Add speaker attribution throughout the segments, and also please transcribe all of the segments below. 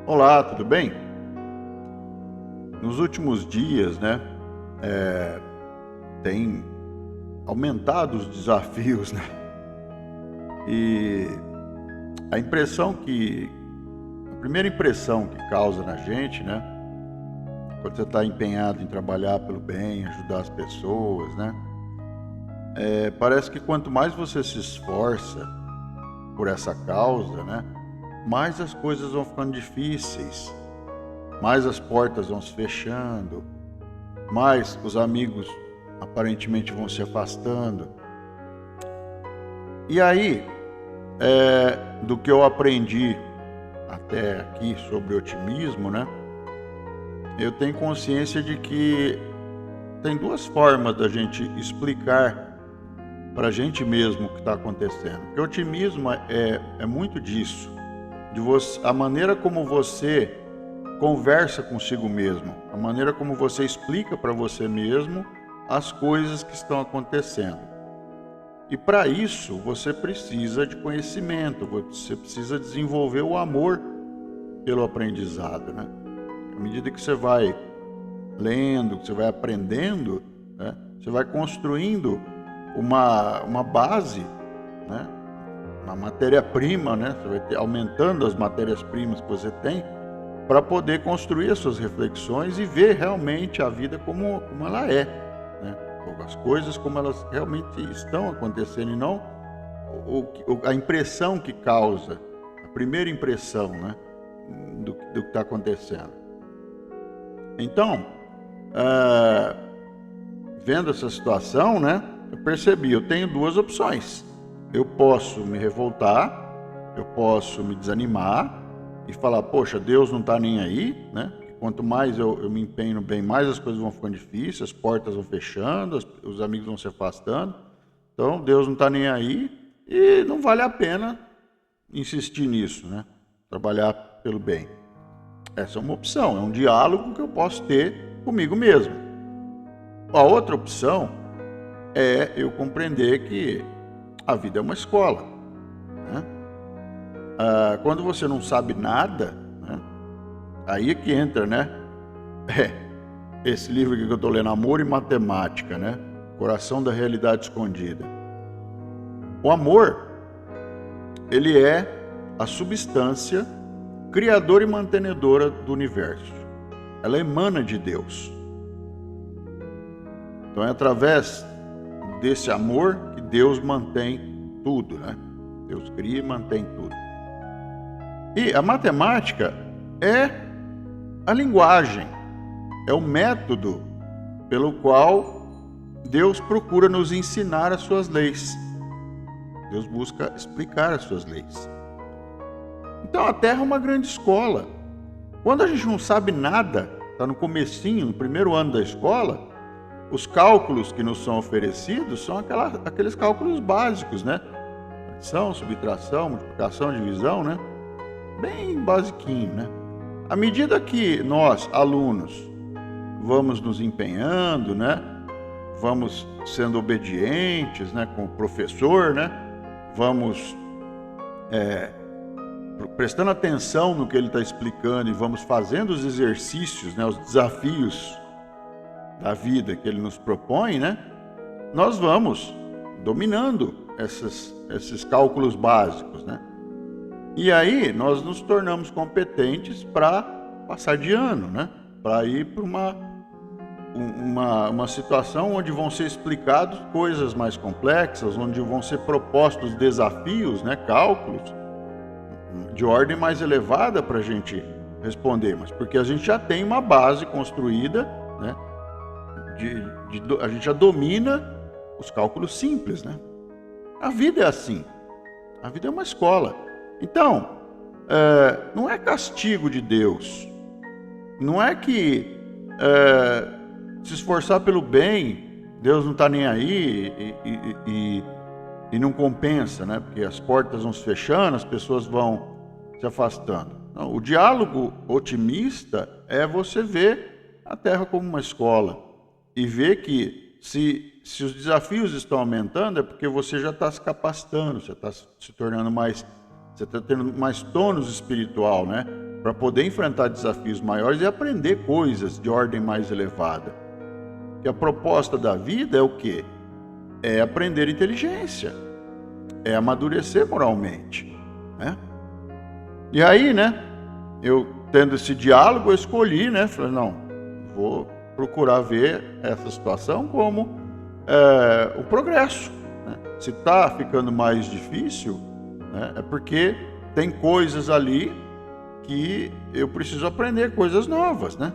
Speaker 1: Olá, tudo bem? Nos últimos dias, tem aumentado os desafios, né? E a primeira impressão que causa na gente, né? Quando você está empenhado em trabalhar pelo bem, ajudar as pessoas, né? Parece que quanto mais você se esforça por essa causa, né? Mais as coisas vão ficando difíceis, mais as portas vão se fechando, mais os amigos aparentemente vão se afastando. E aí, do que eu aprendi até aqui sobre otimismo, né? Eu tenho consciência de que tem duas formas da gente explicar para a gente mesmo o que está acontecendo. Porque o otimismo é muito disso, a maneira como você conversa consigo mesmo, a maneira como você explica para você mesmo as coisas que estão acontecendo. E para isso você precisa de conhecimento, você precisa desenvolver o amor pelo aprendizado, né? À medida que você vai lendo, que você vai aprendendo, né, você vai construindo uma base, né, uma matéria-prima, né? Você vai aumentando as matérias-primas que você tem para poder construir as suas reflexões e ver realmente a vida como ela é, né? As coisas como elas realmente estão acontecendo e não a impressão que causa, a primeira impressão, né, do que está acontecendo. Então, vendo essa situação, né, eu percebi, eu tenho duas opções. Eu posso me revoltar, eu posso me desanimar e falar, poxa, Deus não está nem aí, né? Quanto mais eu me empenho no bem, mais as coisas vão ficando difíceis, as portas vão fechando, os amigos vão se afastando. Então, Deus não está nem aí e não vale a pena insistir nisso, né? Trabalhar pelo bem. Essa é uma opção, é um diálogo que eu posso ter comigo mesmo. A outra opção é eu compreender que a vida é uma escola, né? Quando você não sabe nada, né? Aí é que entra, né? Esse livro aqui que eu estou lendo, Amor e Matemática, né? Coração da Realidade Escondida. O amor, ele é a substância criadora e mantenedora do universo. Ela emana de Deus. Então é através desse amor que Deus mantém tudo, né? Deus cria e mantém tudo. E a matemática é a linguagem, é o método pelo qual Deus procura nos ensinar as suas leis. Deus busca explicar as suas leis. Então a Terra é uma grande escola. Quando a gente não sabe nada, está no comecinho, no primeiro ano da escola, os cálculos que nos são oferecidos são aqueles cálculos básicos, né? Adição, subtração, multiplicação, divisão, né? Bem basiquinho, né? À medida que nós, alunos, vamos nos empenhando, né? Vamos sendo obedientes, né? Com o professor, né? Vamos prestando atenção no que ele está explicando e vamos fazendo os exercícios, né? Os desafios da vida que ele nos propõe, né? Nós vamos dominando esses cálculos básicos, né? E aí nós nos tornamos competentes para passar de ano, né? Para ir para uma situação onde vão ser explicadas coisas mais complexas, onde vão ser propostos desafios, né? Cálculos de ordem mais elevada para a gente responder, mas porque a gente já tem uma base construída, né? A gente já domina os cálculos simples, né? A vida é assim. A vida é uma escola. Então, não é castigo de Deus. Não é que se esforçar pelo bem, Deus não está nem aí e não compensa, né? Porque as portas vão se fechando, as pessoas vão se afastando. Não, o diálogo otimista é você ver a Terra como uma escola e ver que se os desafios estão aumentando é porque você já está se capacitando, você está se tornando mais, você está tendo mais tônus espiritual, né? para poder enfrentar desafios maiores e aprender coisas de ordem mais elevada. Que a proposta da vida é o quê? É aprender inteligência, é amadurecer moralmente, né? E aí, né, eu tendo esse diálogo, eu escolhi, né, falei, não, vou procurar ver essa situação como o progresso, né? Se está ficando mais difícil, né, é porque tem coisas ali que eu preciso aprender, coisas novas, né?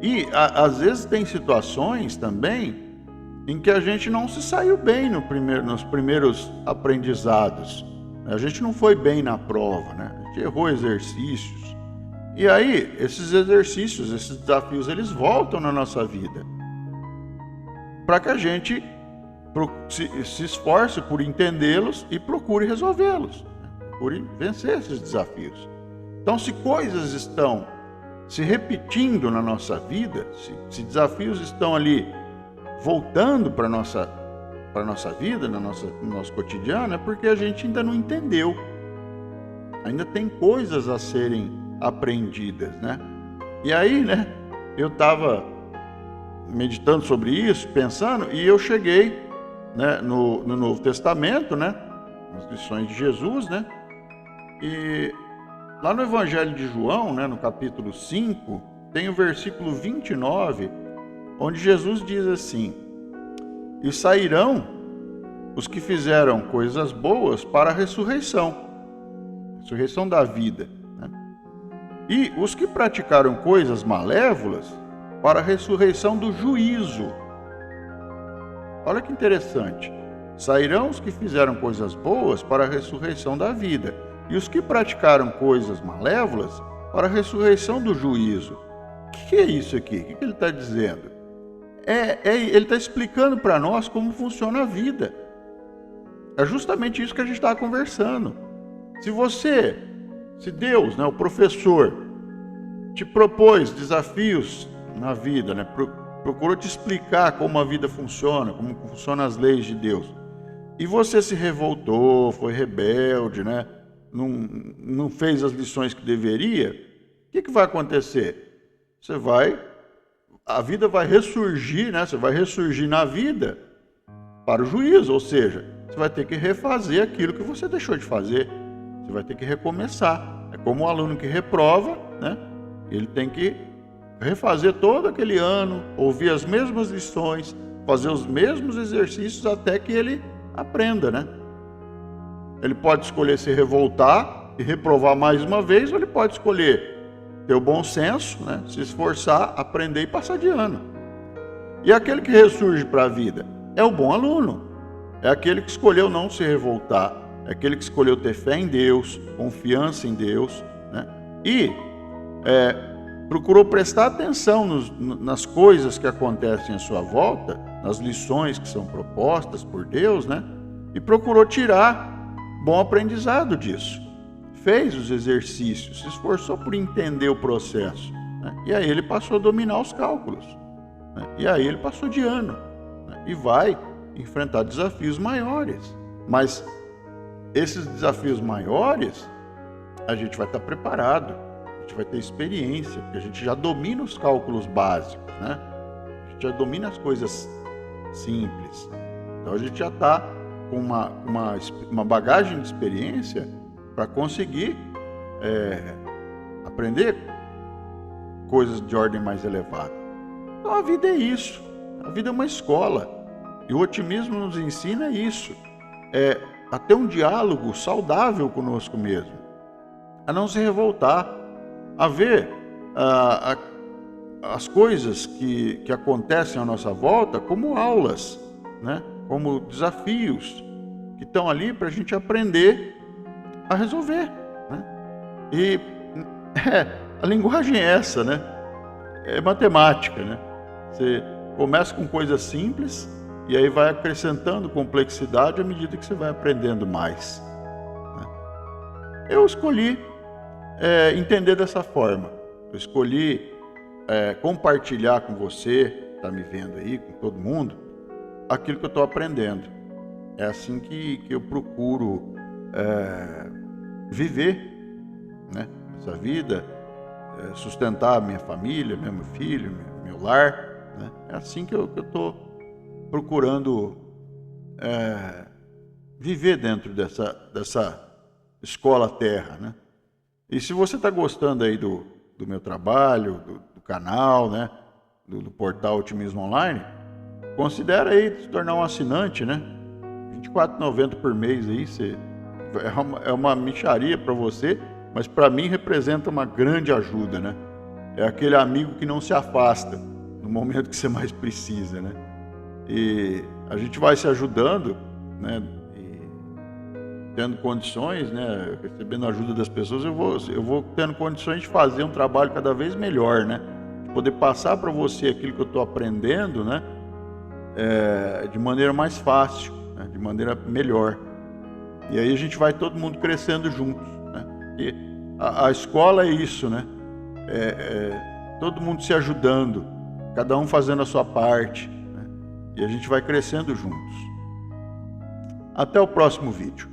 Speaker 1: E às vezes tem situações também em que a gente não se saiu bem nos primeiros aprendizados. A gente não foi bem na prova, né? A gente errou exercícios. E aí, esses exercícios, esses desafios, eles voltam na nossa vida. Para que a gente se esforce por entendê-los e procure resolvê-los. Procure vencer esses desafios. Então, se coisas estão se repetindo na nossa vida, se desafios estão ali voltando para a nossa vida, no nosso cotidiano, é porque a gente ainda não entendeu. Ainda tem coisas a serem aprendidas, né? E aí, né, eu estava meditando sobre isso, pensando, e eu cheguei, né, no Novo Testamento, né, nas lições de Jesus, né, e lá no Evangelho de João, né, no capítulo 5, tem o versículo 29, onde Jesus diz assim: e sairão os que fizeram coisas boas para a ressurreição da vida, né? E os que praticaram coisas malévolas para a ressurreição do juízo. Olha que interessante. Sairão os que fizeram coisas boas para a ressurreição da vida, e os que praticaram coisas malévolas para a ressurreição do juízo. O que é isso aqui? O que ele está dizendo? Ele está explicando para nós como funciona a vida. É justamente isso que a gente está conversando. Se Deus, né, o professor, te propôs desafios na vida, né, procurou te explicar como a vida funciona, como funcionam as leis de Deus, e você se revoltou, foi rebelde, né, não fez as lições que deveria, o que vai acontecer? A vida vai ressurgir, né? Você vai ressurgir na vida para o juízo, ou seja, você vai ter que refazer aquilo que você deixou de fazer. Você vai ter que recomeçar. É como um aluno que reprova, né? Ele tem que refazer todo aquele ano, ouvir as mesmas lições, fazer os mesmos exercícios até que ele aprenda, né? Ele pode escolher se revoltar e reprovar mais uma vez, ou ele pode escolher ter o bom senso, né? Se esforçar, aprender e passar de ano. E aquele que ressurge para a vida é o bom aluno. É aquele que escolheu não se revoltar, é aquele que escolheu ter fé em Deus, confiança em Deus, né? E procurou prestar atenção nas coisas que acontecem à sua volta, nas lições que são propostas por Deus, né? E procurou tirar bom aprendizado disso. Fez os exercícios, se esforçou por entender o processo, né? E aí ele passou a dominar os cálculos, né? E aí ele passou de ano, né? E vai enfrentar desafios maiores. Mas esses desafios maiores, a gente vai estar preparado, a gente vai ter experiência, porque a gente já domina os cálculos básicos, né? A gente já domina as coisas simples. Então a gente já está com uma bagagem de experiência para conseguir aprender coisas de ordem mais elevada. Então a vida é isso. A vida é uma escola. E o otimismo nos ensina isso. A ter um diálogo saudável conosco mesmo. A não se revoltar. A ver as coisas que acontecem à nossa volta como aulas, né? Como desafios que estão ali para a gente aprender a resolver, né? E a linguagem é essa, né? É matemática, né? Você começa com coisas simples e aí vai acrescentando complexidade à medida que você vai aprendendo mais, né? Eu escolhi entender dessa forma. Eu escolhi compartilhar com você, que está me vendo aí, com todo mundo, aquilo que eu estou aprendendo. É assim que eu procuro viver, né? essa vida, sustentar a minha família, meu filho, meu lar, né? É assim que eu estou procurando viver dentro dessa escola terra, né? E se você está gostando aí do meu trabalho, do canal, né? Do portal Otimismo Online, considera aí se tornar um assinante, né? R$24,90 por mês aí, é uma mixaria para você, mas para mim representa uma grande ajuda, né? É aquele amigo que não se afasta no momento que você mais precisa, né? E a gente vai se ajudando, né? Tendo condições, né, recebendo a ajuda das pessoas, eu vou tendo condições de fazer um trabalho cada vez melhor, né, de poder passar para você aquilo que eu estou aprendendo, né, de maneira mais fácil, né, de maneira melhor. E aí a gente vai todo mundo crescendo juntos, né, e a escola é isso, né, todo mundo se ajudando, cada um fazendo a sua parte, né, e a gente vai crescendo juntos. Até o próximo vídeo.